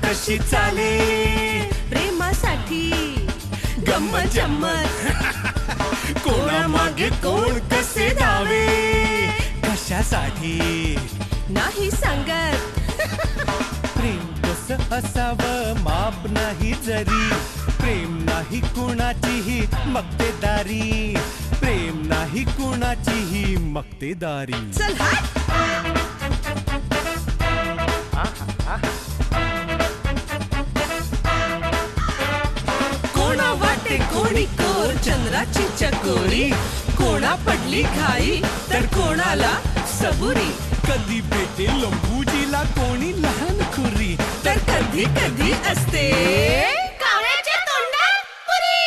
कशी चाले प्रेमासाठी गंमत जम्मत कोणा मागे कोण कसे धावे कशासाठी नाही सांगत प्रेम कसं असावं माप नाही जरी प्रेम नाही कुणाचीही मक्तेदारी प्रेम नाही कुणाचीही मक्तेदारी चल हात कोणा वाटे कोणी कोर चंद्राची चकोरी कोणा पडली घाई तर कोणाला सबुरी कधी भेटे लंबूजीला कोणी लहान खुरी तर कधी कधी असते कावळ्याच्या तोंडात पुरी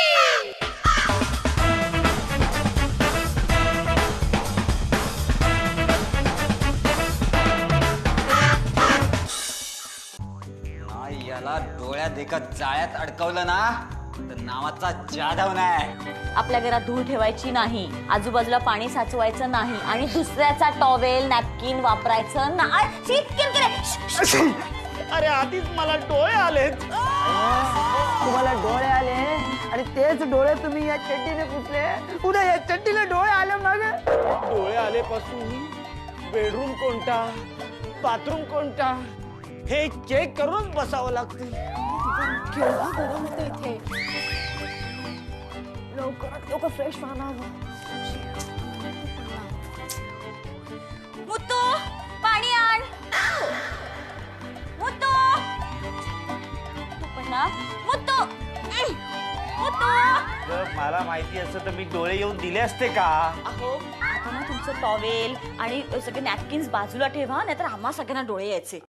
याला डोळ्यात एका जाळ्यात अडकवलं ना तर नावाचा जाधव नाही. आपल्या घरात धूळ ठेवायची नाही, आजूबाजूला पाणी साचवायचं नाही आणि दुसऱ्याचा टॉवेल नॅपकिन वापरायचं नाही. अरे आधीच मला डोळे आलेत. तुम्हाला डोळे आले आणि तेच डोळे तुम्ही या चड्डीने पुसले. उद्या या चड्डीला डोळे आले मग डोळे आलेपासून बेडरूम कोणता बाथरूम कोणता हे चेक करून बसावं लागतं. केवढा गरम होतं इथे. लवकरात लवकर फ्रेश व्हा. मुत्तू पाणी आण. मुत्तू पण ना मुत्तू मुत्तू. मला माहिती असतं तर मी डोळे येऊन दिले असते का. अहो आता ना तुमचं टॉवेल आणि सगळे नॅपकिन्स बाजूला ठेवा नाहीतर आम्हा सगळ्यांना डोळे यायचे.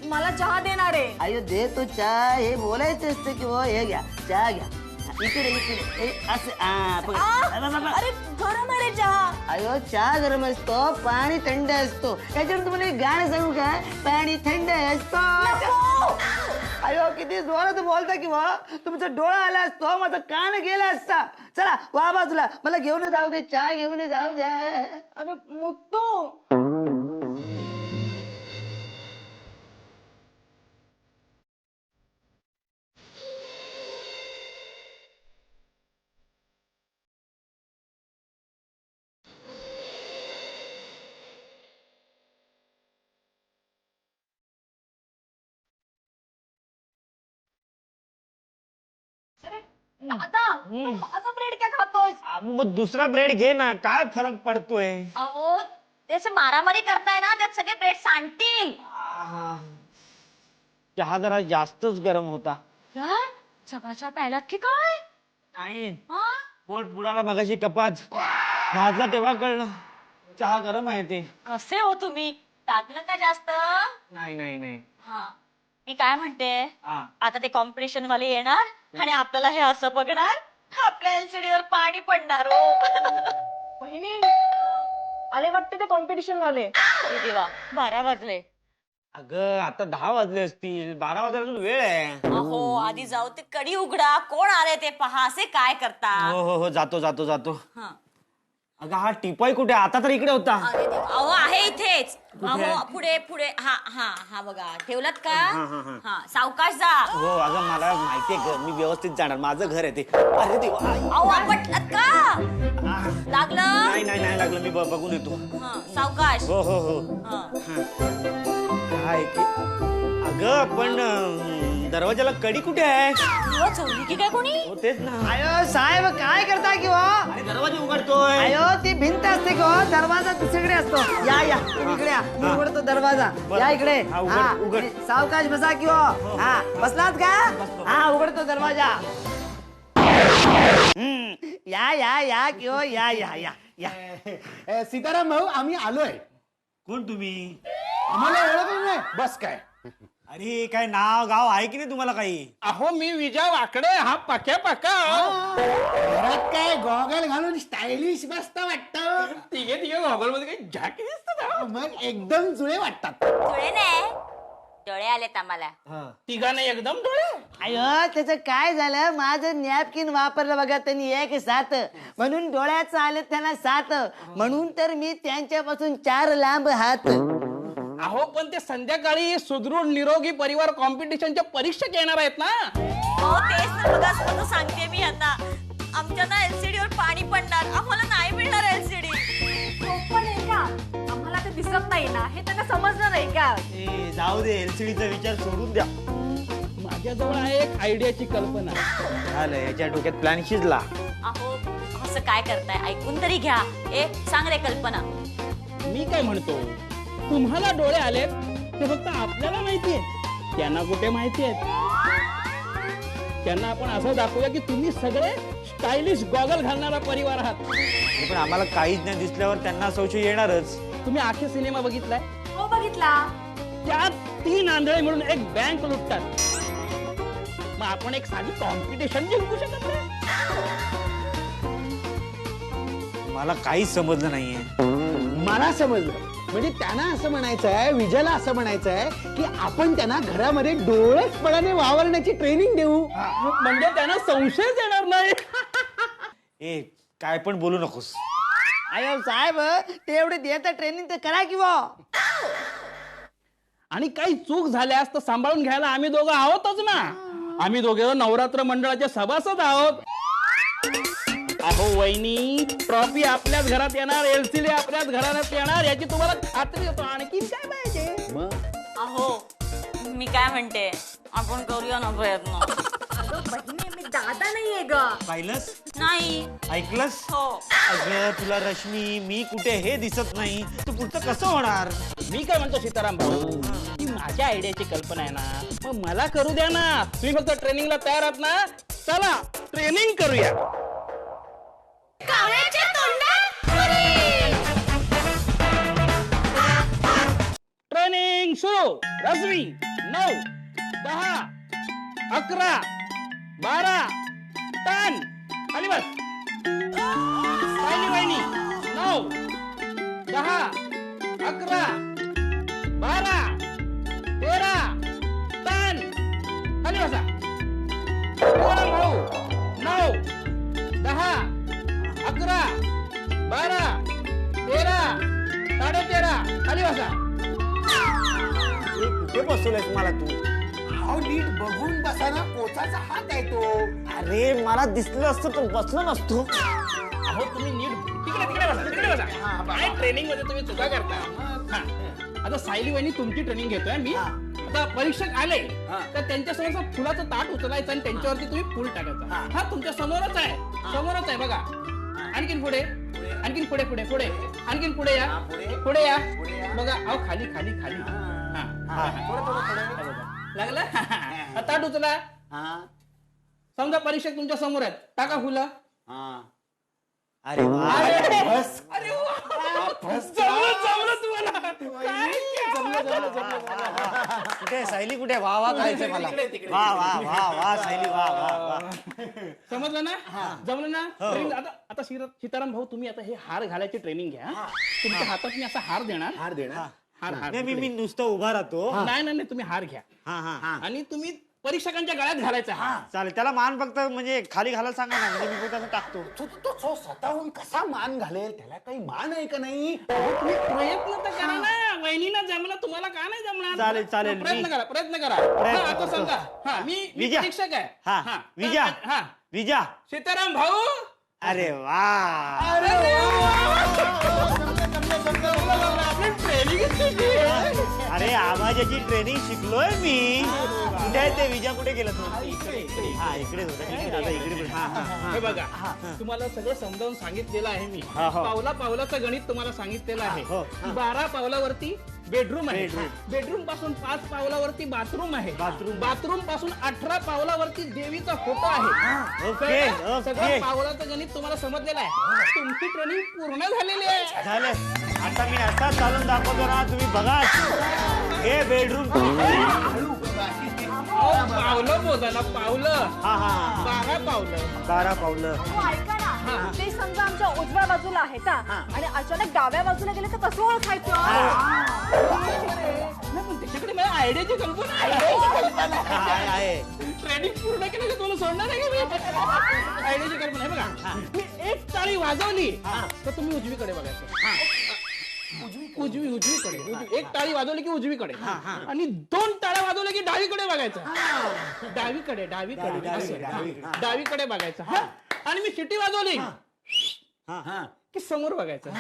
मला चहा देणार आहे. अयो दे तो चहा. हे बोलायचं असतं की वो हे घ्या चहा घ्या. इकडे इकडे असं. अरे गरम आहे रे चहा. अयो चहा गरम असतो पाणी थंड असतो. त्याच्यावर तुम्हाला एक गाणं सांगू का. पाणी थंड असतो. अयो किती जोरात बोलता की वा. तुमचा डोळा आला असतो माझा कान गेला असता. चला वा बाजूला मला घेऊन जाऊ दे चहा घेऊन जाऊ द्या. अरे मुक्तो आता ब्रेड काय खातोय. मग दुसरा ब्रेड घे ना काय फरक पडतोय. अहो त्याचे मारामारी करताय ना त्यात सगळे ब्रेड सांडतील. चहा जरा जास्तच गरम होता. सकाळच्या प्यायलात की काय. नाही पोट बुडाला मगाशी कपात भाजला तेव्हा कळलं चहा गरम आहे ते. कसे हो तुम्ही टाकलं का जास्त. नाही नाही नाही. मी काय म्हणते आता ते कॉम्पिटिशन वाले येणार आणि आपल्याला हे असं बघणार आपल्या एलसीडी वर पाणी पडणार हो. बहिणी आले वाटते ते कॉम्पिटिशन वाले. देवा 12 वाजले. अगं आता 10 वाजले असतील 12 वाजायला अजून वेळ आहे. अहो आधी जाऊ ते कडी उघडा कोण आले ते पहा. असे काय करता. हो हो हो जातो जातो जातो. अगं हा टिपाई कुठे आता तर इकडे होता. अरे देवा. अहो आहे इथेच. अहो पुढे पुढे हा हा हा बघा ठेवलात का. हा सावकाश जा. हो अगं मला माहितीये मी व्यवस्थित जाणार माझं घर आहे ते. अरे देवा. अहो आपटलात का. लागलं. नाही नाही नाही लागलं मी बघून येतो. सावकाश. हो हो हो. काय की अगं पण दरवाजाला कडी कुठे आहे. चोरली की काय कोणी. हो तेच ना. अयो साहेब काय करता की वा. अरे दरवाजा उघडतोय. अयो ती भिंत असते की हो दरवाजा दुसरीकडे असतो. या या तुम्ही इकडे या. मी उघडतो दरवाजा. या इकडे. उघड. सावकाश बसा की हो. हा बसलात का. हा उघडतो दरवाजा. या या या की हो या या या या. सीताराम भाऊ आम्ही आलोय. कोण तुम्ही. आम्हाला ओळखलं नाही. बस काय. अरे काय नाव गाव आहे की नाही तुम्हाला काही. अहो मी विजय वाकडे हा पक्या पक्का. घरात काय गॉगल घालून स्टायलिश मस्त वाटत. तिघे तिघे गॉगल मध्ये काही झाकी दिसत मग एकदम जुळे वाटतात. जुळे नाही डोळे आलेत आम्हाला. तिघांना एकदम डोळे. अयो त्याचं काय झालं, माझं नॅपकिन वापरलं बघा त्यांनी 1-7 म्हणून डोळ्याचं आले त्यांना 7 म्हणून तर मी त्यांच्यापासून 4 लांब हात. अहो पण ते संध्याकाळी सुदृढ निरोगी परिवार कॉम्पिटिशनच्या परीक्षक येणार आहेत ना. हो तेच ना, बघा स्वतः सांगते मी यांना, आमच्या ना LCD वर पाणी पडणार, आम्हाला नाही मिळणार LCD. पण आहे का, आम्हाला ते दिसत नाही ना, हे त्यांना समजलं नाही का? ए जाऊ दे, एलसीडीचा विचार सोडून द्या. माझ्याजवळ आहे एक आयडियाची कल्पना. झालं, याच्या डोक्यात प्लॅन शिजला. अहो असं काय करताय, ऐकून तरी घ्या. सांग रे कल्पना. मी काय म्हणतो, तुम्हाला डोळे आलेत ते फक्त आपल्याला माहितीये, त्यांना कुठे माहितीये. त्यांना आपण असं दाखवूया की तुम्ही सगळे स्टायलिश गॉगल घालणारा परिवार आहात. पण आम्हाला काहीच नाही दिसल्यावर त्यांना संशय येणारच. तुम्ही आखे सिनेमा बघितलाय? हो बघितला. त्यात 3 आंधळे म्हणून एक बँक लुटतात. मग आपण एक साधी कॉम्पिटिशन जिंकू शकत नाही. मला काहीच समजलं नाहीये. मला समजलं. म्हणजे त्यांना असं म्हणायचं आहे, विजयला असं म्हणायचं आहे की आपण त्यांना घरामध्ये डोळेपणाने वावरण्याची ट्रेनिंग देऊ. म्हणजे त्यांना संशयच येणार नाही. ए काय पण बोलू नकोस. अयो साहेब, ते एवढे देता ट्रेनिंग तर करा किंवा. आणि काही चूक झाल्यास तर सांभाळून घ्यायला आम्ही दोघं आहोतच ना. आम्ही दोघे नवरात्र मंडळाचे सभासद आहोत. अहो वहिनी, ट्रॉफी आपल्याच घरात येणार, LCD आपल्याच घरात येणार, याची तुम्हाला खात्री देतो. आणखी काय पाहिजे? अहो मी काय म्हणते, आपण करूया ना प्रयत्न. अगं बहिणी, मी दादा नाहीये ग. पाहिलंस, नाही. ऐकलंस? हो. अगं तुला रश्मी मी कुठे हे दिसत नाही, तू पुढचं कसं होणार? मी काय म्हणतो सीताराम भाऊ, ही माझ्या आयडियाची कल्पना आहे ना, मग मला करू द्या ना. तुम्ही फक्त ट्रेनिंगला तयार आहात ना? चला ट्रेनिंग करूया. ट्रेनिंग सुरू. रश्मी 9, 10, 11, 12 टन खाली बस. वहिनी 9, 10, 11, 12, 13 टन खाली बसा. भाऊ 9, 10, 11, 12, 13, 13.5 खाली बसा. कुठे बसवलंयस मला तू? अहो नीट बघून बसा ना, कोचाचा हात आहे तो. अरे मला दिसलं असतं तर बसलो नसतो. अहो तुम्ही नीट तिकडे बसा, तिकडे बसा. काय ट्रेनिंग मध्ये तुम्ही चुका करता. हा. आता सायली वहिनी तुमची ट्रेनिंग घेतोय मी. आता परीक्षक आले तर त्यांच्या समोर फुलाचं ताट उचलायचं आणि त्यांच्यावरती तुम्ही फुल टाकायचं. हा तुमच्या समोरच आहे, समोरच आहे बघा. आणखीन पुढे, आणखीन पुढे पुढे पुढे, आणखीन पुढे या, पुढे या बघा. अहो खाली खाली खाली. लागला. ताट उचला. समजा परीक्षक तुमच्या समोर आहेत, टाका फुलं. अरे वा. अरे जमलं तुम्हाला. कुठे सायली, कुठे? वा वा करायचंय मला. वा वा वा वा सायली, वा वा वा. समजलं ना? जमलं ना? ट्रेनिंग आता सीताराम भाऊ तुम्ही आता हे हार घालायची ट्रेनिंग घ्या. तुमच्या हातात मी असा हार देणार. हार मी नुसतं उभा राहतो. नाही नाही तुम्ही हार घ्या. आणि तुम्ही परीक्षकांच्या गळ्यात घालायचा. चालेल, त्याला मान फक्त म्हणजे खाली घालायला सांगा ना, म्हणजे मी फक्त टाकतो. तो स्वतःहून कसा मान घालेल? त्याला काही मान आहे का नाही? तुम्ही प्रयत्न तर करा ना. वहिनीला जमलं, तुम्हाला का नाही जमणार? चालेल, चालेल. प्रयत्न करा, प्रयत्न करा. आता समजा मी विजा. परीक्षक आहे. हा विजा. हा विजा. सीताराम भाऊ. अरे वा. अरे आवाजाची ट्रेनिंग शिकलोय मी. कुठे आहे ते विजा? कुठे गेला तू? हा इकडे होता. इकडे. हे बघा, तुम्हाला सगळं समजावून सांगितलेलं आहे मी. पावला पावलाचं गणित तुम्हाला सांगितलेलं आहे. 12 पावलावरती बेडरूम आहे. बेडरूम पासून 5 पावलावरती बाथरूम आहे. बाथरूम पासून 18 पावलावरती देवीचा फोटो आहे. सगळं पावलाचं गणित तुम्हाला समजलेलं आहे. तुमची ट्रेनिंग पूर्ण झालेली आहे. झालं. आता मी आता चालून दाखवतो ना, तुम्ही बघा. हे बेडरूम. पावलं बोला ना, पावलं. 12 पावलं. 12 पावलं. ऐका ना, ते समजा आमच्या उजव्या बाजूला आहेत आणि अचानक डाव्या बाजूला गेले तर कसं ओळखायचं? त्याच्याकडे मला आयडियाची कल्पना आहे ट्रेनिंग पूर्ण केलं की तुला सोडणार आहे का मी? आयडियाची कल्पना आहे बघा. मी एक टाळी वाजवली तर तुम्ही उजवीकडे बघायचं. उजवीकडे एक टाळी वाजवली की उजवीकडे आणि 2 टाळ्या वाजवल्या की डावीकडे बघायचं. डावीकडे बघायचं. आणि मी शिटी वाजवली की समोर बघायचं.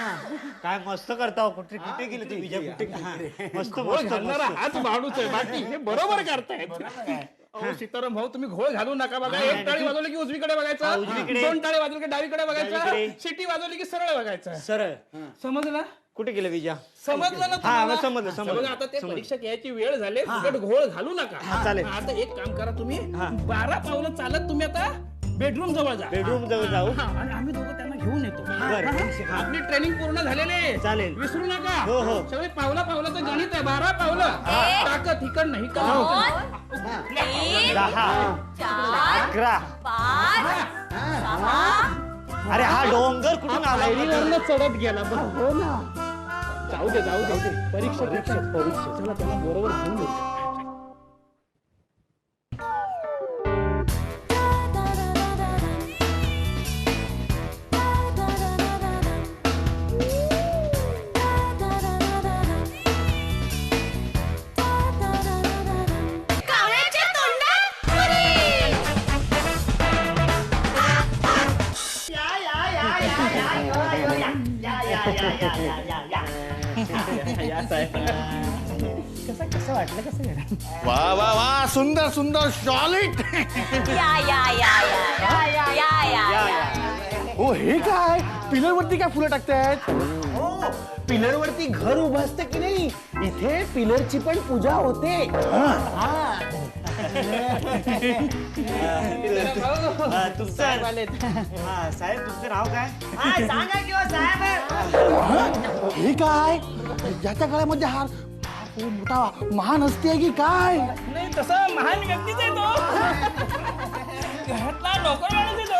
काय मस्त करता कुठे कुठे गेले तुम्ही विजय कुठे मस्त घोळ घालणारा हाच माणूस आहे, बाकी हे बरोबर करतायत. अहो सीताराम भाऊ, तुम्ही घोळ घालू नका. बघा, एक टाळी वाजवली की उजवीकडे बघायचं, 2 टाळी वाजवली की डावीकडे बघायचं, शिटी वाजवली की सरळ बघायचं. सरळ समजलं? कुठे गेलं विजय? समजलं ना हा तुम्हाला? समजलं बघा, आता ते परीक्षा घ्यायची वेळ झाली, फुकट घोळ घालू नका. चालेल. आता एक काम करा, तुम्ही 12 पावलं चालत तुम्ही आता बेडरूम जवळ जा. बेडरूम जवळ जाऊ. आणि आम्ही दोघं त्यांना घेऊन येतो. बरं. आपली ट्रेनिंग पूर्ण झालेली आहे. चालेल. विसरू नका. हो, हो. सगळे पावलाचं गणित आहे. 12 पावलं टाकत इकडनं इकडनं. 3, 10 4, 11 5, 6. अरे हा डोंगर कुठून आला? पायरीवरनं चढत गेला. हो ना. जाऊ दे परीक्षा चला त्याला बरोबर घेऊन येतो. वा वा वा, सुंदर सुंदर सॉलिड. हो, हे काय पिलर वरती काय फुलं टाकतायत? पिलर वरती घर उभं असतं की नाही, इथे पिलरची पण पूजा होते. तुमचं साहेब तुमचं नाव काय? सांगा किंवा साहेब. हे काय याच्या गळ्यामध्ये हार मोठा महान असते की काय? नाही, तसं महान व्यक्तीच आहे तो. घरातला नोकर माणूस आहे तो.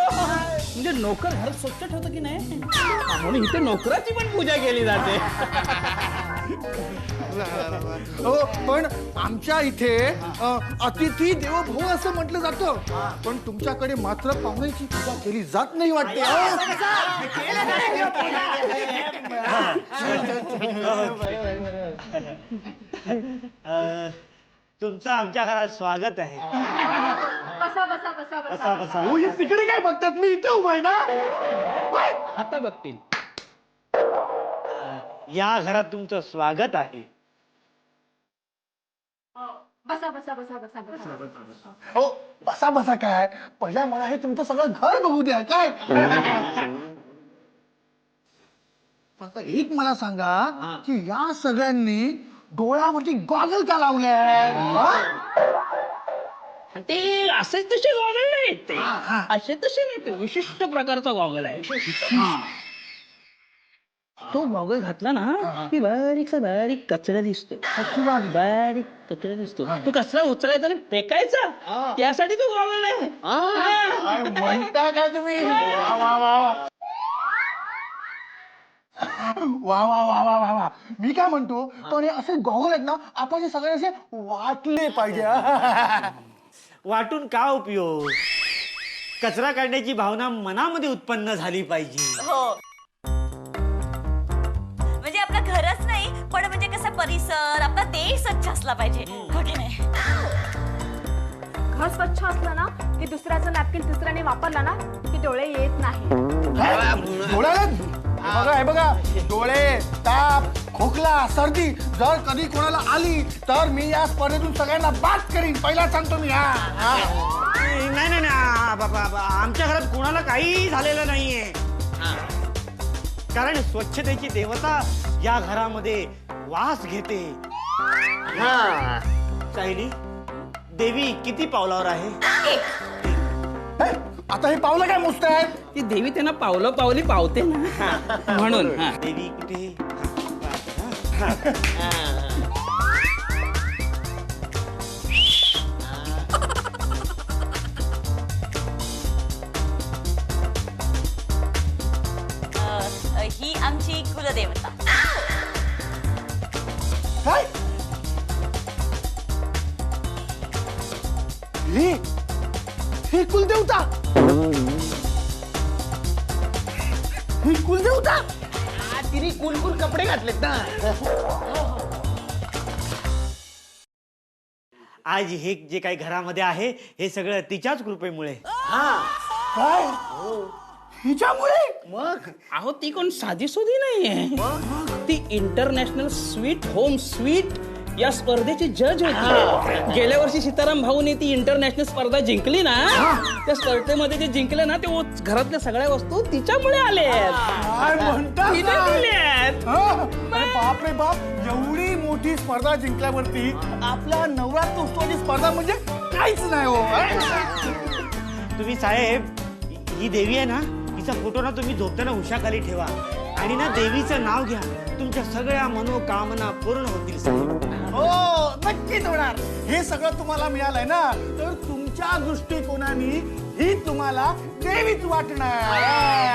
म्हणजे नोकर घर स्वच्छ ठेवतो की नाही, म्हणून इथे नोकराची पण पूजा केली जाते. हो, पण आमच्या इथे अतिथी देवो भव असं म्हटलं जातं, पण तुमच्याकडे मात्र पाहुण्याची पूजा केली जात नाही वाटते. तुमचं आमच्या घरात स्वागत आहे. बसा. हो, हे तिकडे काय बघतात? मी इथे उभा आहे ना. आता बघतील. या घरात तुमचं स्वागत आहे. हो, बसा काय, पहिल्या मला हे तुमचं सगळं घर बघू द्या काय. फक्त एक मला सांगा की या सगळ्यांनी डोळ्यावरती गॉगल का लावल्या? ते असे तसे गॉगल नाहीत ते. असे तसे नाही, ते विशिष्ट प्रकारचा गॉगल आहे. तो गॉगल घातला ना की बारीक कचरा दिसतो. बारीक कचरा दिसतो. तो कचरा उचलायचा आणि फेकायचा, त्यासाठी तो गॉगल आहे. म्हणता का तुम्ही? वा वा वा वा वा वा. मी काय म्हणतो, पण हे असे गॉगल आहेत ना, आपण हे सगळे असे वाटले पाहिजे. वाटून का उपयोग? कचरा काढण्याची भावना मनामध्ये उत्पन्न झाली पाहिजे. हो, म्हणजे आपलं घरच नाही, पण म्हणजे कसा परिसर, आपला देश स्वच्छ असला पाहिजे, हो की नाही? घर स्वच्छ असलं ना की दुसऱ्याचं नॅपकिन तिसऱ्याने वापरला ना की डोळे येत नाही. डोळ्याला हे बघा, डोळे, ताप, खोकला, सर्दी जर कधी कोणाला आली तर मी या स्पर्धेतून सगळ्यांना बाद करीन, पहिला सांगतो मी. नाही बाबा, आमच्या घरात कोणाला काही झालेलं नाहीये. कारण स्वच्छतेची देवता या घरामध्ये वास घेते. सायली, देवी किती पावलावर आहे? आता हे पावलं काय मोजतायत? ती देवी त्यांना पावली पावते ना, म्हणून. देवी कुठे? ही आमची कुलदेवता. काय? हे हे कुलदेवता, हे कुलदेवता. तिने कुलकुल कपडे घातलेत ना. आज हे जे काही घरामध्ये आहे हे सगळं तिच्याच कृपेमुळे. काय हिच्यामुळे? मग अहो ती कोण साधी सुधी नाहीये, ती इंटरनॅशनल स्वीट होम स्वीट या स्पर्धेची जज होती. गेल्या वर्षी सीताराम भाऊने ती इंटरनॅशनल स्पर्धा जिंकली ना, त्या स्पर्धेमध्ये जे जिंकले ना ते घरातल्या सगळ्या वस्तू तिच्यामुळे आले. काय म्हणता? बाप रे बाप, एवढी मोठी स्पर्धा जिंकल्यावरती आपल्या नवरात्रोत्सवाची स्पर्धा म्हणजे काहीच नाही हो. तुम्ही साहेब, ही देवी आहे ना, हिचा फोटो ना तुम्ही झोपताना उशाखाली ठेवा आणि ना देवीचं नाव घ्या. तुमच्या सगळ्या मनोकामना पूर्ण होतील साहेब. हो नक्कीच होणार. हे सगळं तुम्हाला मिळालंय ना, तर तुमच्या दृष्टिकोनाने ही तुम्हाला देवीच वाटणार.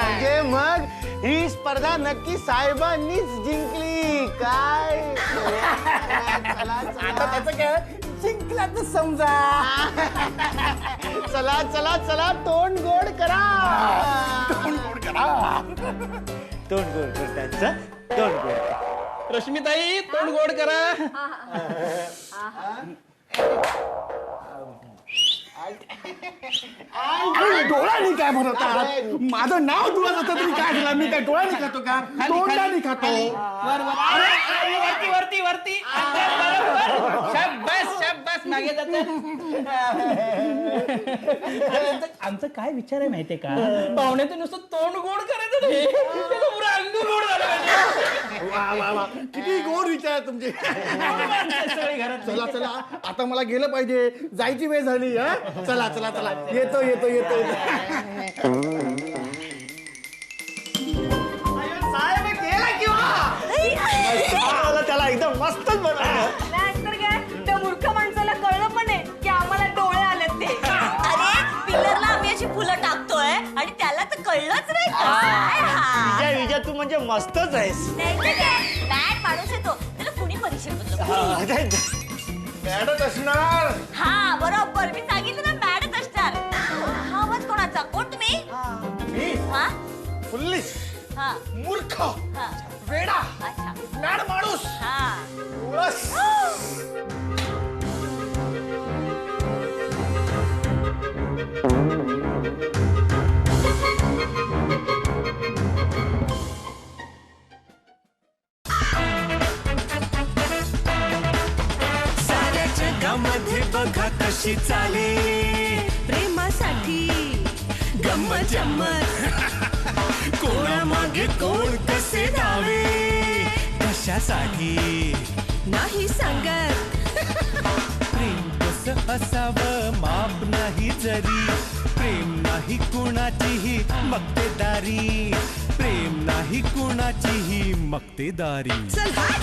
म्हणजे मग ही स्पर्धा नक्की साहेबांनीच जिंकली काय? आता त्याचं काय जिंकल्याच समजा. चला चला चला, तोंड गोड करा. तोंड गोड करा. तोंड गोड करताचं तोंड गोड करा. रश्मीताई तोंड गोड करा. डोळ्यानी काय भरवता? माझं नाव तुला जातं तुम्ही काय झाला? मी काय डोळ्यानी खातो का? तोंडानी खातो. वरती वरती वरती. शाबास शाबास, मागे जात. आमचं काय विचार आहे माहितीये का, पाहुण्याचं नुसतं तोंड गोड करायचं नाही, त्याचं पुरं अंग गोड झालं पाहिजे. वा वा वा, किती गोड विचार आहे तुमचे. चला चला, आता मला गेलं पाहिजे, जायची वेळ झाली. हा चला चला चला, येतो येतो येतो येतो. साहेब गेला किंवा त्याला एकदम मस्तच बनवलं. नाहीतर काय, त्या मूर्ख माणसाला कळलं पण आहे की आम्हाला डोळे आलेत ते. अरे पिलरला आम्ही अशी फुलं टाकतोय आणि त्याला तर कळलंच नाही. काय हा? विजय विजय, तू म्हणजे मस्तच आहेस. नाही तर काय, बॅड माणूस आहे तो, त्याला कुणी परीक्षेत बदललं. मॅडम असणार. हा बरोबर, मी सांगितलं ना मॅडच असणार. हा आवाज कोणाचा? कोण तुम्ही? मी हा फुल्लीस हा मूर्ख हा. वेडा अच्छा मॅड माणूस. हा. बस. साऱ्या जगामध्ये बघा कशी चाले प्रेमासाठी गंमत जम्मत. कोणामागे कोण कसे धावे, कशासाठी नाही सांगत. प्रेम कसं असावं माप नाही जरी, प्रेम नाही कुणाचीही मक्तेदारी, प्रेम नाही कुणाचीही मक्तेदारी. चल हट.